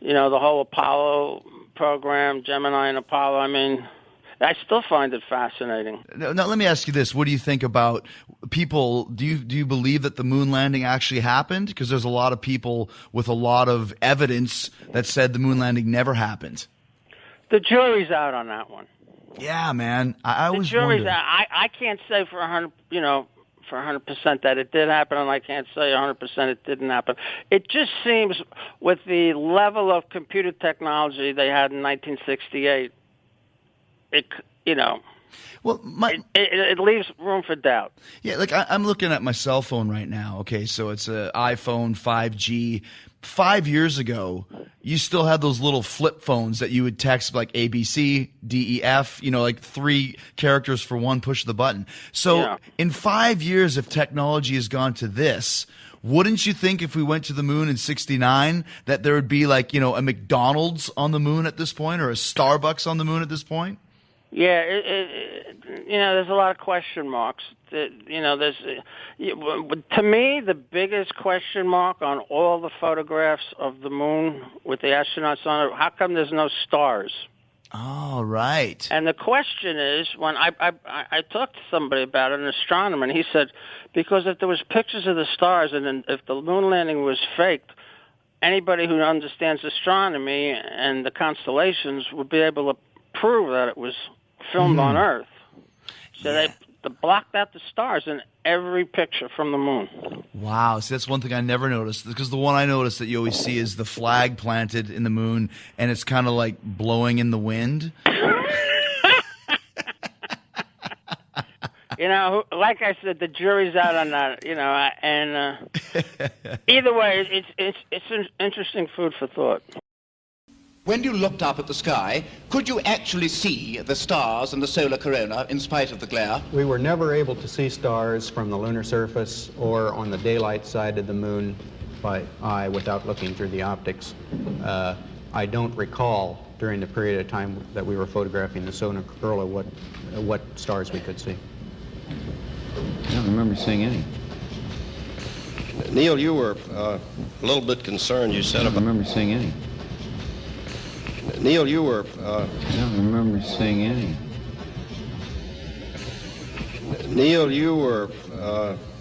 the whole Apollo program, Gemini and Apollo. I mean, I still find it fascinating. Now, let me ask you this. What do you think about people? Do you believe that the moon landing actually happened? Because there's a lot of people with a lot of evidence that said the moon landing never happened. The jury's out on that one. Yeah, man. I The was jury's wondering. out. I can't say for 100% that it did happen, and I can't say 100% it didn't happen. It just seems with the level of computer technology they had in 1968, Well, it leaves room for doubt. yeah, like I'm looking at my cell phone right now. Okay, so it's an iPhone 5G. 5 years ago, you still had those little flip phones that you would text like ABC, DEF, like 3 characters for one push of the button. So Yeah. in 5 years, if technology has gone to this, wouldn't you think if we went to the moon in '69 that there would be like, a McDonald's on the moon at this point or a Starbucks on the moon at this point? Yeah, there's a lot of question marks. To me, the biggest question mark on all the photographs of the moon with the astronauts on it, how come there's no stars? Oh, right. And the question is, when I talked to somebody about it, an astronomer, and he said, because if there was pictures of the stars and then if the moon landing was faked, anybody who understands astronomy and the constellations would be able to prove that it was filmed on Earth. So they blocked out the stars in every picture from the moon. Wow. See, that's one thing I never noticed, because the one I noticed that you always see is the flag planted in the moon, and it's kind of like blowing in the wind. Like I said, the jury's out on that, and either way, it's an interesting food for thought. When you looked up at the sky, could you actually see the stars and the solar corona in spite of the glare? We were never able to see stars from the lunar surface or on the daylight side of the moon by eye without looking through the optics. I don't recall during the period of time that we were photographing the solar corona what stars we could see. I don't remember seeing any. Neil, you were a little bit concerned, you said I don't about... remember seeing any. Neil, you were... I don't remember seeing any. Neil, you were